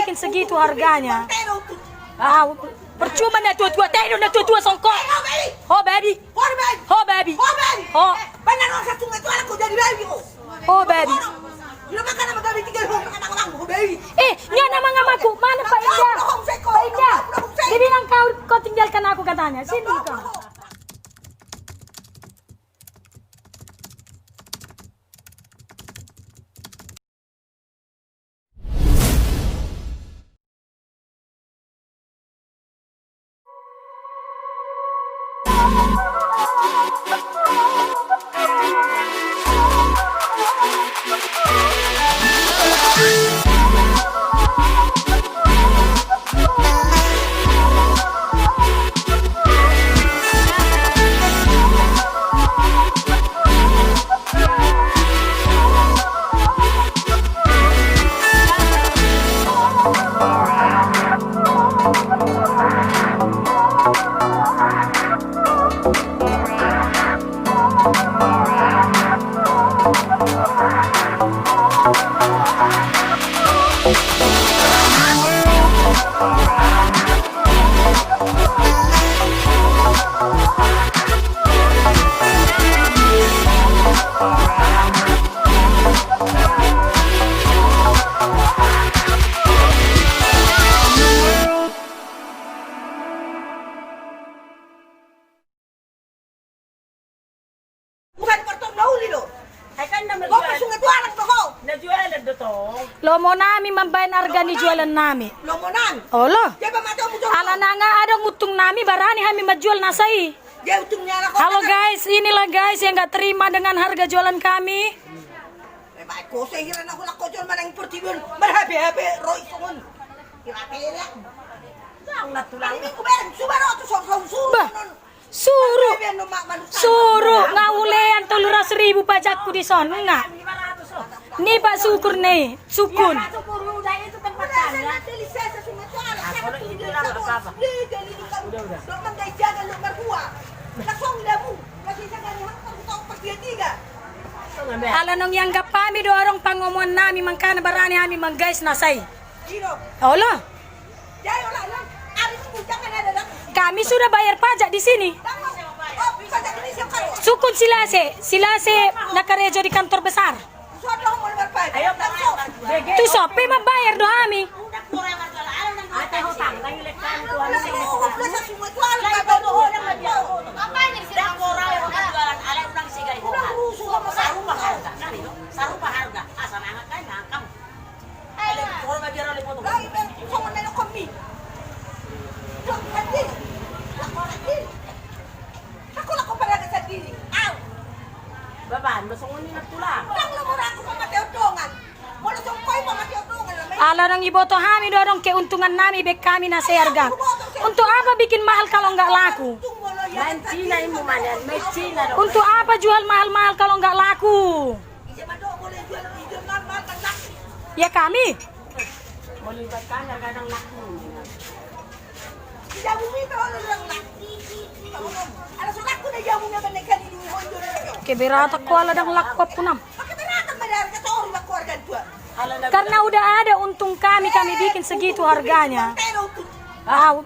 bikin segitu harganya. Ah, percuma na tua-tua teh na tua-tua songkok. Oh baby. Oh baby. Oh. Oh baby. Nya nama ngamaku. Mana Pak Indah? Pak Indah. Dia bilang kau tinggalkan aku katanya. Sini kau. Lomo nami mambayan harga ni jualan nami. Lomo nami. Olo. Ala na nga ada ngutang nami barani kami majual nasai. Halo guys, inilah guys yang nggak terima dengan harga jualan kami. Bah, suruh ngaulean 300.000 pajakku di sana enggak. Nih Pak Syukur nih, sukun. Alanong yang gak kami dorong pangomuan nami mangkana barani kami manggais nasai. Allah. Kami sudah bayar pajak di sini. Sukun silase nakarejo di kantor besar. Tu sope membayar doa kami. Ala nang iboto kami dorong keuntungan nami bek kami na harga. Untuk apa bikin mahal kalau nggak laku? Untuk apa jual mahal-mahal kalau nggak laku? Ya kami. Keberata ko ala dang lakwap punam. Karena udah ada untung kami bikin segitu harganya. Ah,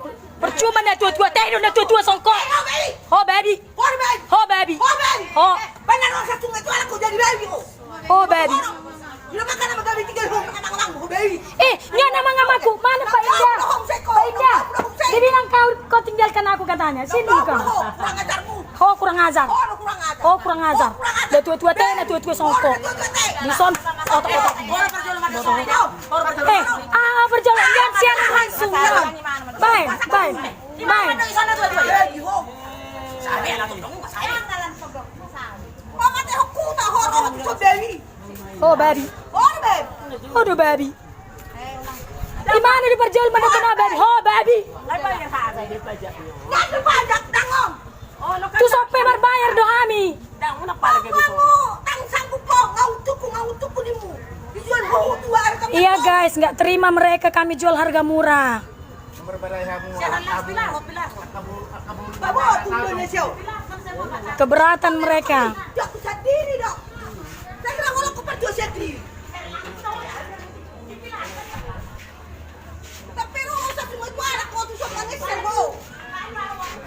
percuma na tua-tua teh na tua-tua songkok. Oh baby. Oh baby. Oh. Oh baby. Nya nama ngamaku. Mana Pak Indah? Pak Indah. Dia bilang kau tinggalkan aku katanya. Sini kau. Oh kurang ajar. Oh kurang ajar. Na tua-tua teh na tua-tua songkok. Di son otak-otak. Berjalan jangan siang langsung. Bye. Oh baby. Aduh baby. Di mana di perjual mana kena baby? Oh baby. Tu sope berbayar doa kami. Iya guys, nggak terima mereka kami jual harga murah. Keberatan mereka.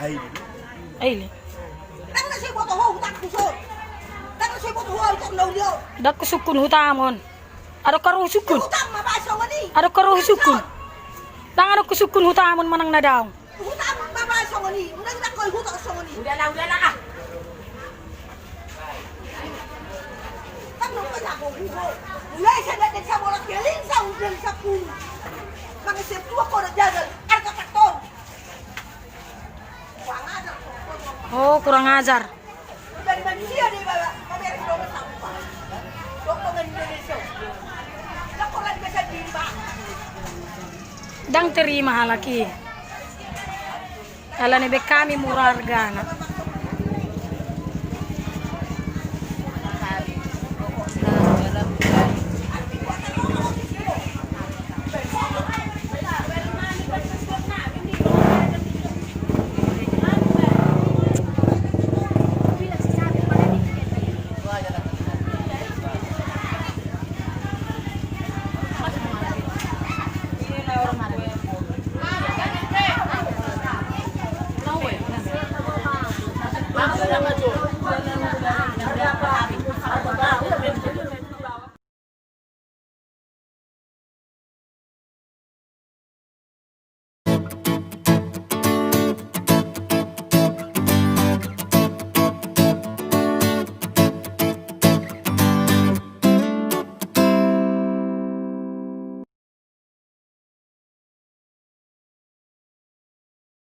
Ay. Dak kusukun hutamon. Ada karuh sukun. Ada karuh sukun. Dang ada kusukun hutamon manang nadaw. Udahlah ah. Mulai saya dari sa bola keling sa udah sa pun. Mga septua ko na jagal, arka takton. Oh, kurang ajar. Dari manusia nih baba, kami harus dong sampah. Dokter Indonesia. Laporan ke saya timba. Dang terima halaki. Ala ne be kami murargana.